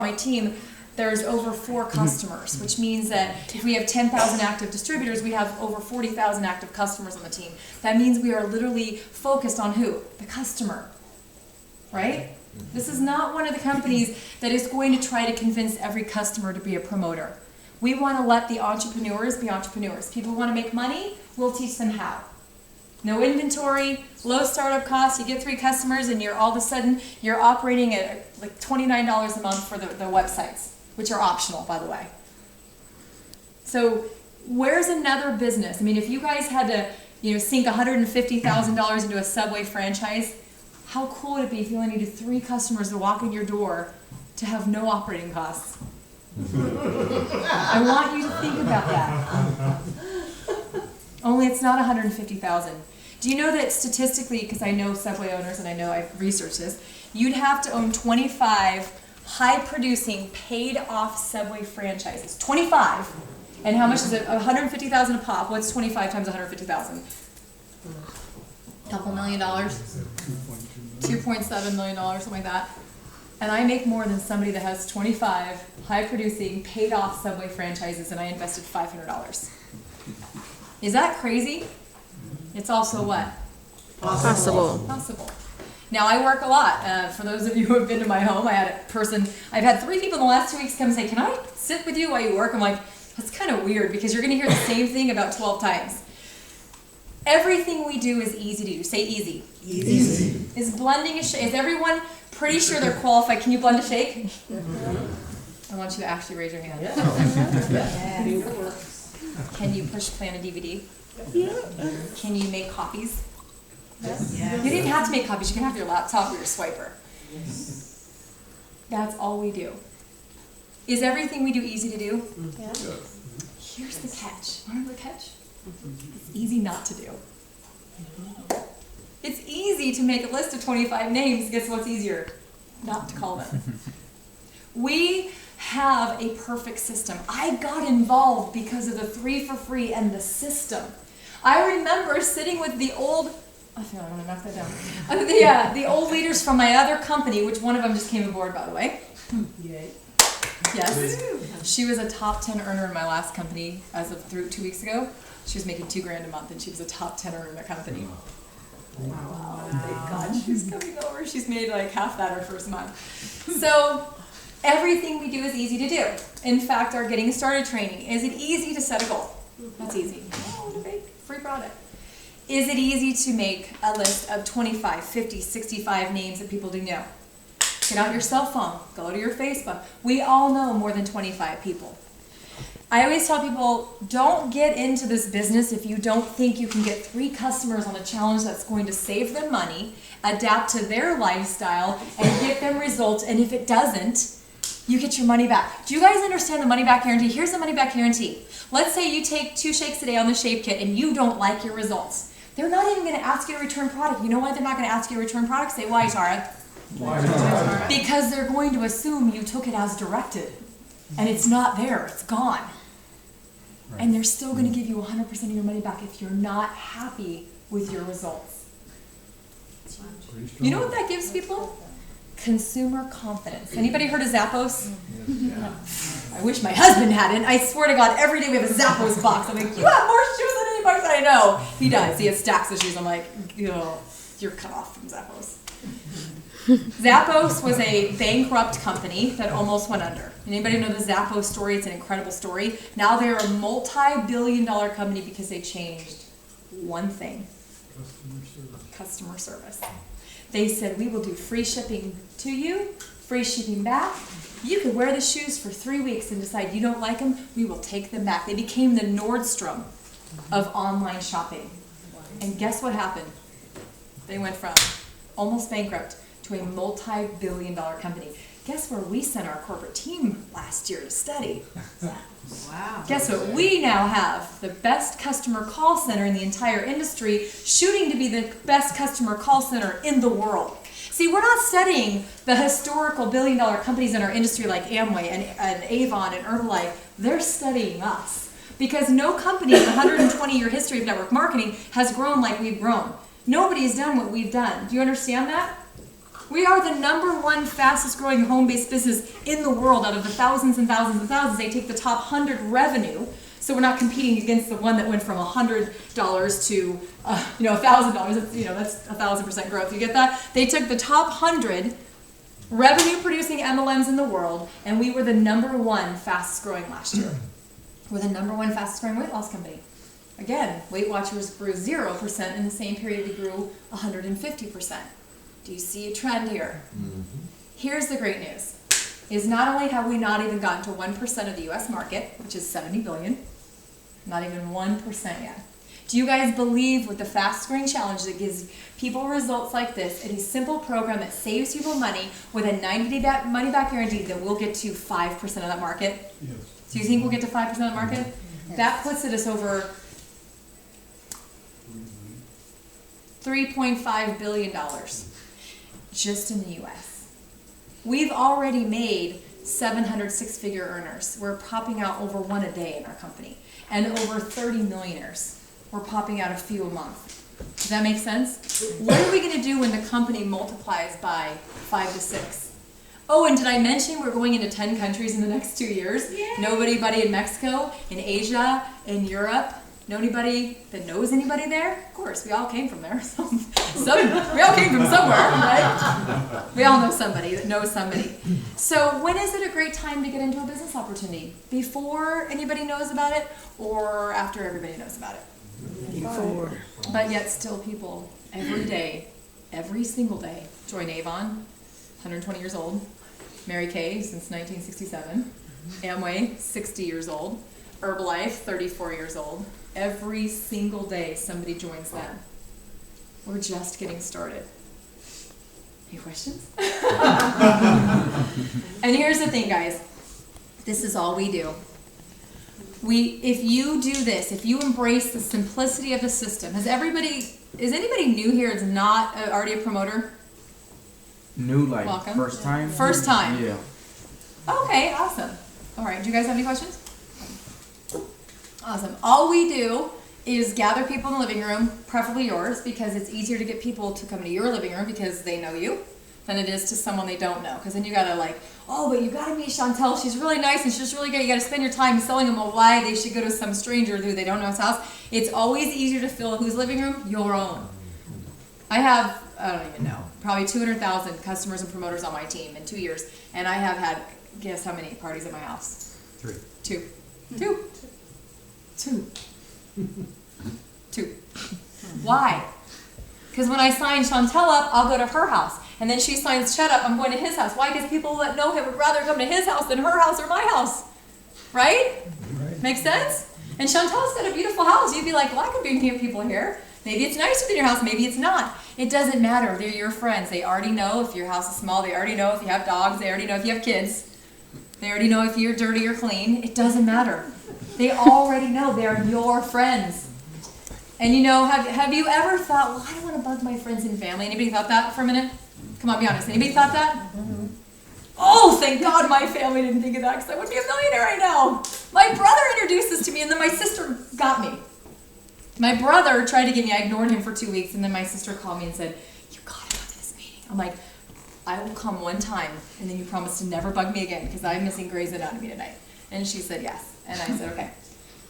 my team, there's over 4 customers, which means that if we have 10,000 active distributors, we have over 40,000 active customers on the team. That means we are literally focused on who? The customer, right? This is not one of the companies that is going to try to convince every customer to be a promoter. We want to let the entrepreneurs be entrepreneurs. People who want to make money, we'll teach them how. No inventory, low startup costs, you get 3 customers and you're all of a sudden, you're operating at like $29 a month for the websites, which are optional, by the way. So where's another business? I mean, if you guys had to, sink $150,000 into a Subway franchise, how cool would it be if you only needed 3 customers to walk in your door to have no operating costs? I want you to think about that. Only it's not $150,000. Do you know that statistically, because I know Subway owners and I know I've researched this, you'd have to own 25 high-producing, paid-off Subway franchises. 25. And how much is it? $150,000 a pop. What's 25 times 150,000? Couple $1 million? $2.7 million, something like that. And I make more than somebody that has 25 high-producing, paid-off Subway franchises, and I invested $500. Is that crazy? It's also what? Possible. Now I work a lot. For those of you who have been to my home, I've had 3 people in the last 2 weeks come and say, can I sit with you while you work? I'm like, that's kind of weird because you're going to hear the same thing about 12 times. Everything we do is easy to do. Say easy. Easy. Is blending a shake? Is everyone pretty sure they're qualified? Can you blend a shake? I want you to actually raise your hand. Can you push play on a DVD? Yeah. Can you make copies? Yes. You didn't have to make copies. You can have your laptop or your swiper. Yes. That's all we do. Is everything we do easy to do? Yeah. Here's the catch. Remember the catch? It's easy not to do. It's easy to make a list of 25 names. Guess what's easier? Not to call them. We have a perfect system. I got involved because of the 3 for free and the system. I remember sitting with the old, I feel like I'm gonna knock that down. The old leaders from my other company, which one of them just came aboard, by the way. Yay. Yes. She was a top 10 earner in my last company as of 2 weeks ago. She was making $2,000 a month, and she was a top 10 earner in the company. Wow. Thank God she's coming over. She's made like half that her first month. So everything we do is easy to do. In fact, our getting started training, is it easy to set a goal? That's easy. Free product. Is it easy to make a list of 25, 50, 65 names that people do know? Get out your cell phone. Go to your Facebook. We all know more than 25 people. I always tell people, don't get into this business if you don't think you can get 3 customers on a challenge that's going to save them money, adapt to their lifestyle, and get them results. And if it doesn't, you get your money back. Do you guys understand the money back guarantee? Here's the money back guarantee. Let's say you take 2 shakes a day on the shape kit and you don't like your results. They're not even going to ask you to return product. You know why they're not going to ask you to return product? Say why, Tara? Why? Because they're going to assume you took it as directed. And it's not there. It's gone. Right. And they're still going to give you 100% of your money back if you're not happy with your results. You know what that gives people? Consumer confidence. Anybody heard of Zappos? Yeah. I wish my husband hadn't. I swear to God, every day we have a Zappos box. I'm like, you have more shoes than anybody that I know. He does. He has stacks of shoes. I'm like, you're cut off from Zappos. Zappos was a bankrupt company that almost went under. Anybody know the Zappos story? It's an incredible story. Now they're a multi-billion-dollar company because they changed one thing. Customer service. They said, we will do free shipping to you, free shipping back. You could wear the shoes for 3 weeks and decide you don't like them, we will take them back. They became the Nordstrom of online shopping. And guess what happened? They went from almost bankrupt to a multi-billion-dollar company. Guess where we sent our corporate team last year to study? Wow. Guess what? We now have the best customer call center in the entire industry, shooting to be the best customer call center in the world. See, we're not studying the historical billion-dollar companies in our industry like Amway and Avon and Herbalife. They're studying us. Because no company in the 120-year history of network marketing has grown like we've grown. Nobody's done what we've done. Do you understand that? We are the #1 fastest growing home-based business in the world. Out of the thousands and thousands and thousands, they take the top 100 revenue. So we're not competing against the one that went from $100 to $1,000. That's 1,000% growth. You get that? They took the top 100 revenue-producing MLMs in the world, and we were the #1 fastest growing last year. We're the #1 fastest growing weight loss company. Again, Weight Watchers grew 0%. In the same period, we grew 150%. Do you see a trend here? Mm-hmm. Here's the great news. Is not only have we not even gotten to 1% of the US market, which is 70 billion, not even 1% yet. Do you guys believe with the fast growing challenge that gives people results like this, in a simple program that saves people money with a 90-day money back guarantee, that we'll get to 5% of that market? Yes. Do you think we'll get to 5% of the market? Yes. That puts us over $3.5 billion just in the US. We've already made 700 six-figure earners. We're popping out over one a day in our company. And over 30 millionaires. We're popping out a few a month. Does that make sense? What are we going to do when the company multiplies by 5 to 6? Oh, and did I mention we're going into 10 countries in the next 2 years? Yay. Nobody in Mexico, in Asia, in Europe. Know anybody that knows anybody there? Of course, we all came from there. We all came from somewhere, right? We all know somebody that knows somebody. So when is it a great time to get into a business opportunity? Before anybody knows about it, or after everybody knows about it? Before. But yet still people every day, every single day, join Avon, 120 years old, Mary Kay since 1967, Amway, 60 years old, Herbalife, 34 years old. Every single day somebody joins them. We're just getting started. Any questions? And here's the thing, guys. This is all we do. If you do this, if you embrace the simplicity is anybody new here that's not already a promoter? New, like welcome. First time? First time. Yeah. Okay, awesome. All right, do you guys have any questions? Awesome. All we do is gather people in the living room, preferably yours, because it's easier to get people to come to your living room because they know you than it is to someone they don't know. Because then you gotta but you gotta meet Chantel. She's really nice and she's really good. You gotta spend your time selling them why they should go to some stranger who they don't know his house. It's always easier to fill whose living room? Your own. I have, I don't even know, probably 200,000 customers and promoters on my team in 2 years. And I have had, guess how many parties at my house? 3. 2. 2. Why? Because when I sign Chantel up, I'll go to her house. And then she signs Chet up, I'm going to his house. Why? Because people that know him would rather come to his house than her house or my house. Right? Makes sense? And Chantel's got a beautiful house. You'd be like, well, I could bring people here. Maybe it's nice within your house, maybe it's not. It doesn't matter. They're your friends. They already know if your house is small. They already know if you have dogs. They already know if you have kids. They already know if you're dirty or clean. It doesn't matter. They already know they're your friends. And have you ever thought, well, I don't want to bug my friends and family? Anybody thought that for a minute? Come on, be honest. Anybody thought that? Mm-hmm. Oh, thank God my family didn't think of that because I wouldn't be a millionaire right now. My brother introduced this to me and then my sister got me. My brother tried to get me. I ignored him for 2 weeks and then my sister called me and said, you got to go to this meeting. I'm like, I will come one time and then you promise to never bug me again because I'm missing Grey's Anatomy tonight. And she said yes. And I said, okay.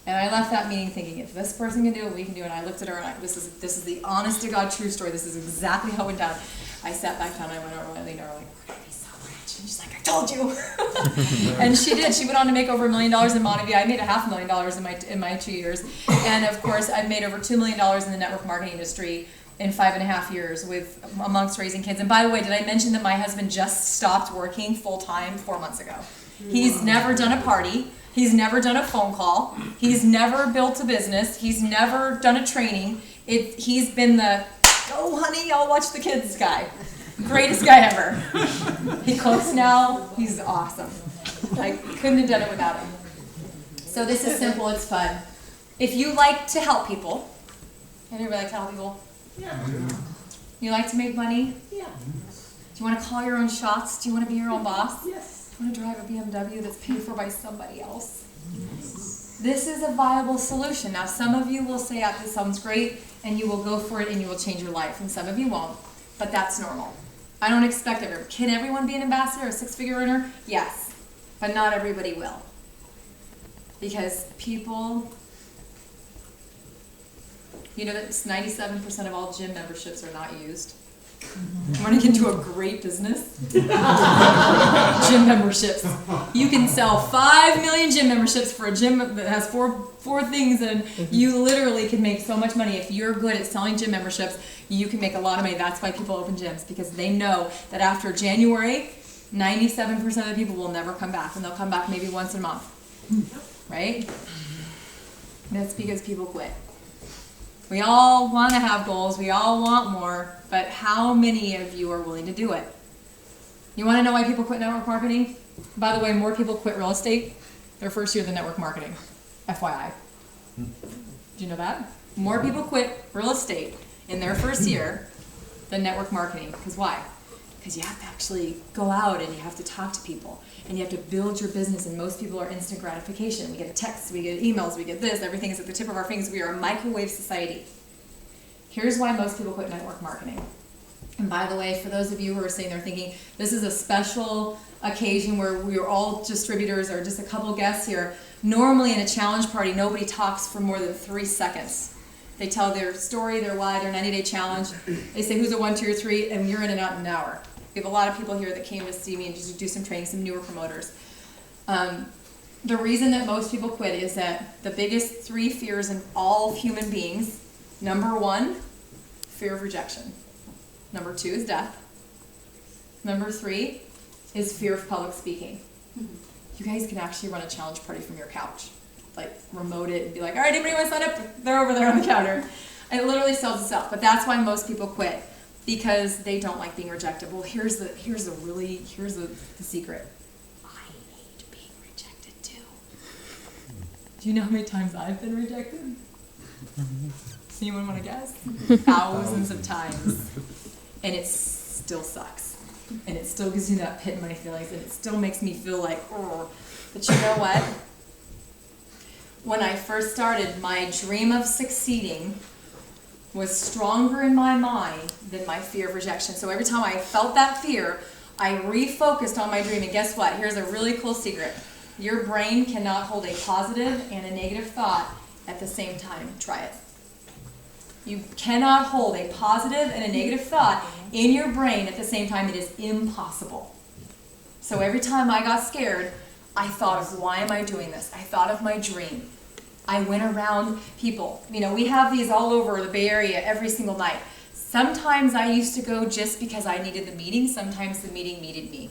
And I left that meeting thinking, if this person can do it, we can do it. And I looked at her and this is the honest to God true story. This is exactly how it went down. I sat back down and I went over and I leaned over like, we're going to be so rich. And she's like, I told you. And she did. She went on to make over $1 million in Montevideo. I made $500,000 in my 2 years. And of course, I've made over $2 million in the network marketing industry in 5.5 years amongst raising kids. And by the way, did I mention that my husband just stopped working full time 4 months ago? He's never done a party. He's never done a phone call. He's never built a business. He's never done a training. He's been the, oh honey, I'll watch the kids guy. Greatest guy ever. He cooks now. He's awesome. I couldn't have done it without him. So this is simple. It's fun. If you like to help people, anybody like to help people? Yeah. You like to make money? Yeah. Do you want to call your own shots? Do you want to be your own boss? Yes. Do you want to drive a BMW that's paid for by somebody else? This is a viable solution. Now, some of you will say, yeah, this sounds great, and you will go for it and you will change your life, and some of you won't, but that's normal. I don't expect everyone. Can everyone be an ambassador, a six-figure earner? Yes, but not everybody will. Because people, you know that 97% of all gym memberships are not used. You want to get into a great business? Gym memberships. You can sell 5 million gym memberships for a gym that has four things, and you literally can make so much money. If you're good at selling gym memberships, you can make a lot of money. That's why people open gyms, because they know that after January, 97% of the people will never come back, and they'll come back maybe once a month. Right? That's because people quit. We all want to have goals, we all want more, but how many of you are willing to do it? You want to know why people quit network marketing? By the way, more people quit real estate their first year than network marketing. FYI. Do you know that? More people quit real estate in their first year than network marketing. Because why? Because you have to actually go out and you have to talk to people and you have to build your business, and most people are instant gratification. We get a text, we get emails, we get this, everything is at the tip of our fingers. We are a microwave society. Here's why most people quit network marketing. And by the way, for those of you who are sitting there thinking, this is a special occasion where we're all distributors or just a couple guests here. Normally in a challenge party, nobody talks for more than 3 seconds. They tell their story, their why, their 90-day challenge. They say who's a 1, 2, or 3, and you're in and out in an hour. We have a lot of people here that came to see me and just do some training, some newer promoters. The reason that most people quit is that the biggest 3 fears in all human beings, number 1, fear of rejection. Number 2 is death. Number 3 is fear of public speaking. You guys can actually run a challenge party from your couch. Like remote it and be like, all right, anybody want to sign up? They're over there on the counter. It literally sells itself. But that's why most people quit, because they don't like being rejected. Well, here's the secret. I hate being rejected too. Do you know how many times I've been rejected? Does anyone want to guess? Thousands of times. And it still sucks. And it still gives you that pit in my feelings, and it still makes me feel like, oh. But you know what? When I first started, my dream of succeeding was stronger in my mind than my fear of rejection. So every time I felt that fear, I refocused on my dream. And guess what? Here's a really cool secret. Your brain cannot hold a positive and a negative thought at the same time. Try it. You cannot hold a positive and a negative thought in your brain at the same time. It is impossible. So every time I got scared, I thought of, why am I doing this? I thought of my dream. I went around people. You know, we have these all over the Bay Area every single night. Sometimes I used to go just because I needed the meeting. Sometimes the meeting needed me.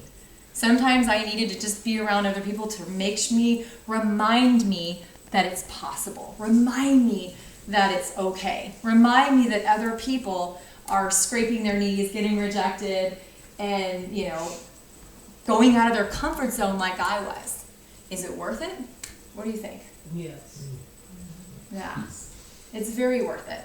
Sometimes I needed to just be around other people to remind me that it's possible. Remind me that it's okay. Remind me that other people are scraping their knees, getting rejected, and, you know, going out of their comfort zone like I was. Is it worth it? What do you think? Yes. Yeah. It's very worth it.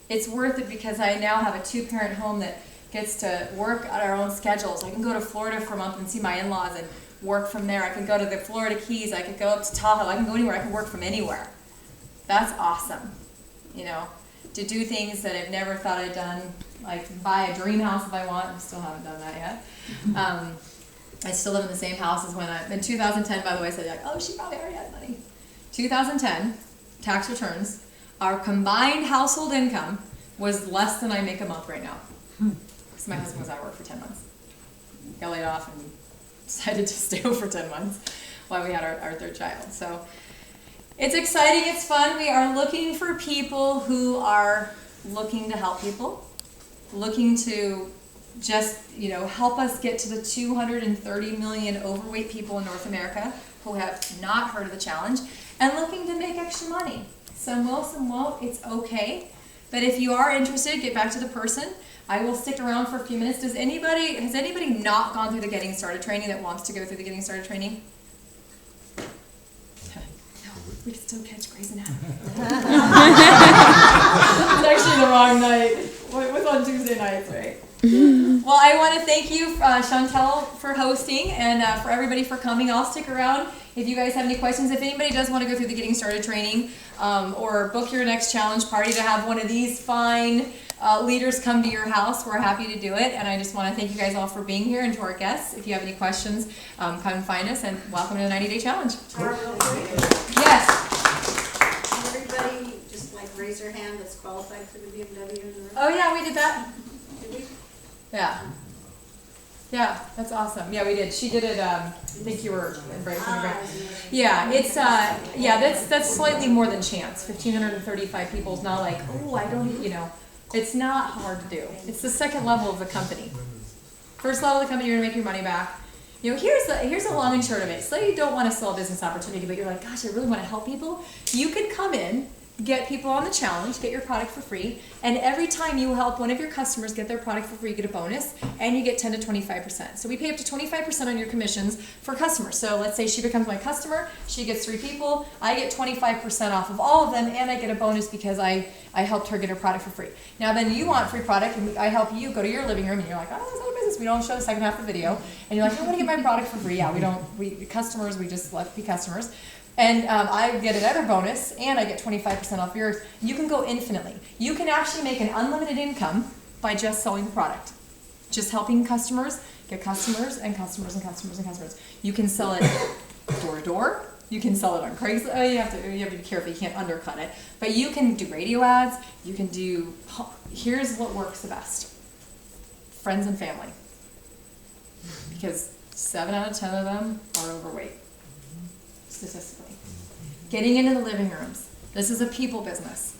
It's worth it because I now have a 2-parent home that gets to work at our own schedules. I can go to Florida for a month and see my in-laws and work from there. I can go to the Florida Keys. I could go up to Tahoe. I can go anywhere. I can work from anywhere. That's awesome. You know, to do things that I've never thought I'd done, like buy a dream house if I want. I still haven't done that yet. I still live in the same house as when in 2010, by the way, I said, like, oh, she probably already had money. 2010, tax returns, our combined household income was less than I make a month right now. Because my husband was out of work for 10 months. Got laid off and decided to stay home for 10 months while we had our 3rd child. So it's exciting, it's fun. We are looking for people who are looking to help people, looking to just, you know, help us get to the 230 million overweight people in North America who have not heard of the challenge and looking to make extra money. Some will, some won't. It's okay. But if you are interested, get back to the person. I will stick around for a few minutes. Has anybody not gone through the Getting Started training that wants to go through the Getting Started training? No, we can still catch Grey's Anatomy. It's actually the wrong night. It was on Tuesday nights, right? Well, I want to thank you, Chantel, for hosting, and for everybody for coming. I'll stick around if you guys have any questions. If anybody does want to go through the Getting Started training or book your next challenge party to have one of these fine leaders come to your house, we're happy to do it. And I just want to thank you guys all for being here, and to our guests. If you have any questions, come and find us, and welcome to the 90-Day Challenge. Yes. Everybody just like raise their hand that's qualified for the BMW in the room. Oh yeah, we did that. Did we? Yeah. Yeah, that's awesome. Yeah, we did. She did it. I think you were in break. Yeah, it's that's slightly more than chance. 1,535 people is not like, oh, I don't, it's not hard to do. It's the second level of the company. First level of the company, you're gonna make your money back. Here's a long and short of it. Say you don't want to sell a business opportunity, but you're like, gosh, I really want to help people. You could come in, get people on the challenge, get your product for free, and every time you help one of your customers get their product for free, you get a bonus, and you get 10 to 25%. So we pay up to 25% on your commissions for customers. So let's say she becomes my customer, she gets 3 people, I get 25% off of all of them, and I get a bonus because I helped her get her product for free. Now then you want free product, and I help you go to your living room, and you're like, oh, it's not a business, we don't show the second half of the video, and you're like, I want to get my product for free. Yeah, we just let be customers. And I get another bonus, and I get 25% off yours. You can go infinitely. You can actually make an unlimited income by just selling the product. Just helping customers get customers and customers and customers and customers. You can sell it door to door. You can sell it on Craigslist. Oh, you have to be careful. You can't undercut it. But you can do radio ads. You can do. Here's what works the best: friends and family. Because 7 out of 10 of them are overweight, statistically. Getting into the living rooms. This is a people business.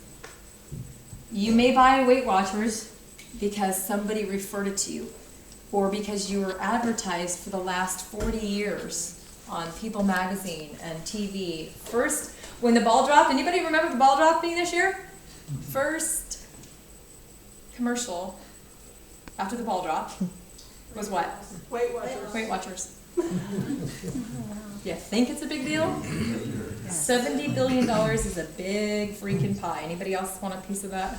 You may buy Weight Watchers because somebody referred it to you, or because you were advertised for the last 40 years on People Magazine and TV. First, when the ball dropped, anybody remember the ball drop being this year? First commercial after the ball drop was what? Weight Watchers. Weight Watchers. You think it's a big deal? $70 billion is a big freaking pie. Anybody else want a piece of that?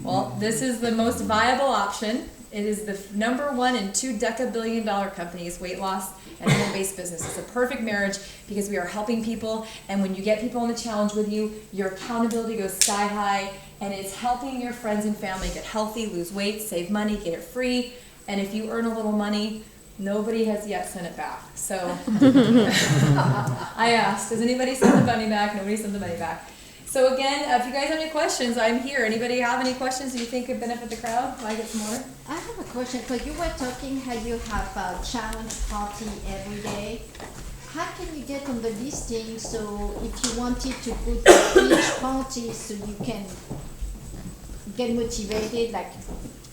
Well, this is the most viable option. It is the #1 in 2 deca-billion-dollar companies, weight loss and home-based business. It's a perfect marriage because we are helping people, and when you get people on the challenge with you, your accountability goes sky high, and it's helping your friends and family get healthy, lose weight, save money, get it free, and if you earn a little money, nobody has yet sent it back. So I asked, does anybody send the money back? Nobody sent the money back. So again, if you guys have any questions, I'm here. Anybody have any questions you think could benefit the crowd? Can I get some more? I have a question. So you were talking how you have a challenge party every day. How can you get on the listing so if you wanted to put each party so you can get motivated, like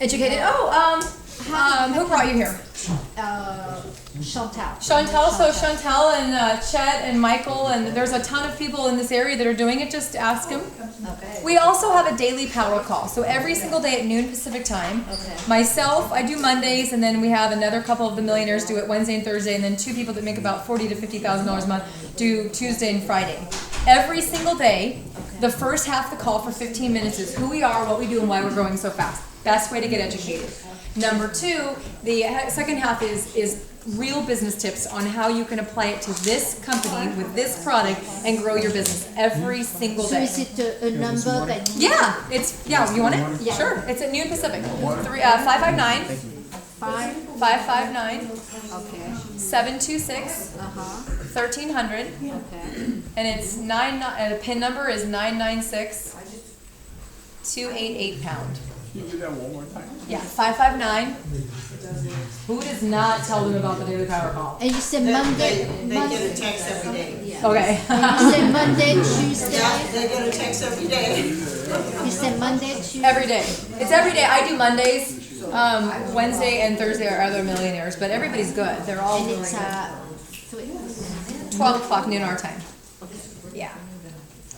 Educated? Who brought you here? Chantal. So Chantal and Chet and Michael, and there's a ton of people in this area that are doing it. Just ask them. Okay. We also have a daily power call. So every single day at noon Pacific time. Okay. Myself, I do Mondays, and then we have another couple of the millionaires do it Wednesday and Thursday, and then 2 people that make about $40,000 to $50,000 a month do Tuesday and Friday. Every single day, the first half of the call for 15 minutes is who we are, what we do, and why we're growing so fast. Best way to get educated. Number 2, the second half is real business tips on how you can apply it to this company with this product and grow your business every single So day. is it a number that you You want it? Yeah. Sure. It's at noon Pacific. 559 559 Okay. 726 1300, Okay. and it's the pin number is 996 288 pound. Can you do that one more time? Yeah, 559. Who does not tell them about the daily power call? And you say Monday. They get a text every day. Okay. And you say Monday, Tuesday. Yeah, they get a text every day. You say Monday, Tuesday. Every day. It's every day. I do Mondays. Wednesday and Thursday are other millionaires, but everybody's good. They're all And really it's good. 12 o'clock noon our time. Yeah.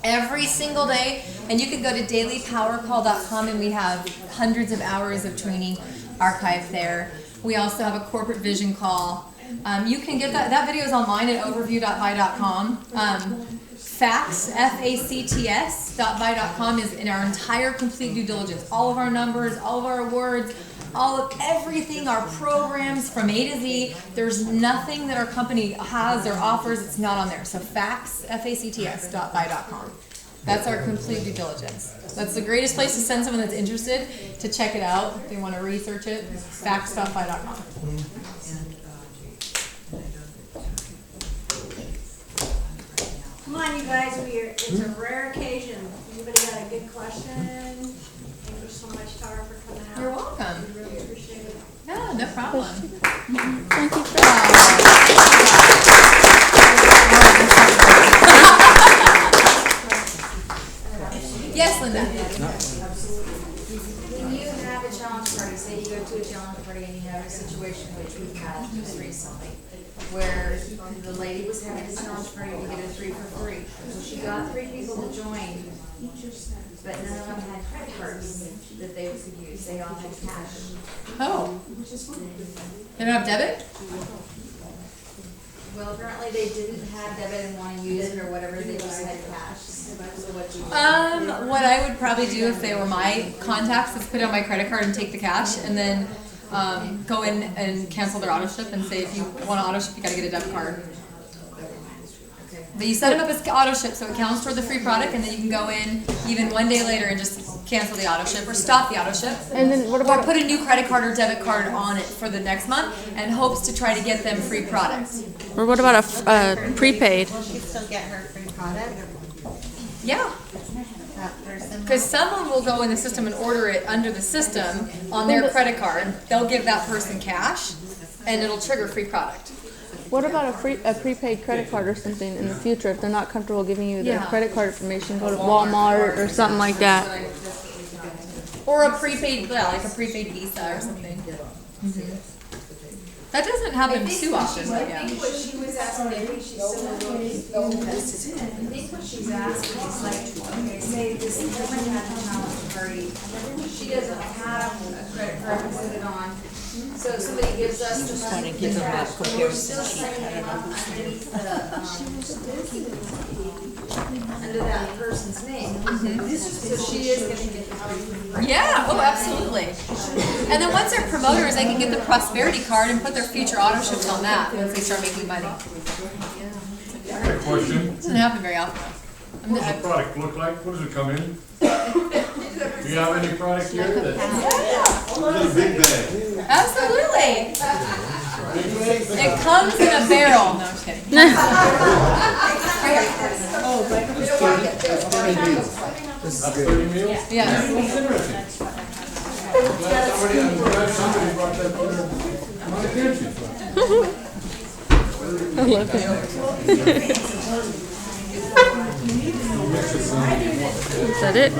Every single day, and you can go to dailypowercall.com, and we have hundreds of hours of training archived there. We also have a corporate vision call. You can get that video is online at overview.vi.com. Facts, FACTS.vi.com is in our entire complete due diligence. All of our numbers, all of our awards, everything, our programs from A to Z. There's nothing that our company has or offers that's not on there. So facts, FACTS.vi.com. That's our complete due diligence. That's the greatest place to send someone that's interested to check it out. If they want to research it, backstuffy.com. Come on, you guys, it's a rare occasion. Anybody got a good question? Thank you so much, Tara, for coming out. You're welcome. We really appreciate it. Yeah, no problem. Thank you. Yes, Linda. When you have a challenge party, say you go to a challenge party and you have a situation which we've had just recently, where the lady was having a challenge party to get a 3 for free. She got 3 people to join, but none of them had credit cards that they could use. They all had cash. Oh. They don't have debit? Well, apparently they didn't have debit and want to use it or whatever, they just had cash. So what you do? What I would probably do if they were my contacts is put it on my credit card and take the cash, and then go in and cancel their auto ship and say if you want to auto ship, you got to get a debit card. But you set it up as auto ship so it counts toward the free product, and then you can go in even one day later and just cancel the auto ship or stop the auto ship. And then what Or about put a new credit card or debit card on it for the next month and hopes to try to get them free products. or what about a prepaid? Will she still get her free product? Yeah. That person? Because someone will go in the system and order it under the system on their credit card. They'll give that person cash, and it'll trigger free product. What about a prepaid credit card or something in the future if they're not comfortable giving you their Yeah. credit card information? Go to Walmart or something like that. Or a prepaid, yeah, like a prepaid Visa or something. That doesn't happen too often, but I yeah. think what she was asking, I think she's still looking. I think what she's asking is like, okay, say this woman had a challenge party. She doesn't have a credit card to put it on. So somebody gives us the money to cash, but we're still sending it underneath under that person's name. So she is gonna get the free. Yeah, oh, absolutely. And then once they're promoters, they can get the prosperity card and put their future auto ships on that once they start making money. I got a question. Doesn't happen very often. What does the product look like? What does it come in? Do you have any product here that? Yeah, Big bag. absolutely. It comes in a barrel. No, I'm just kidding. That's 30 meals? Yes. That's interesting. I'm glad somebody brought that to my attention. I love it. Is that it?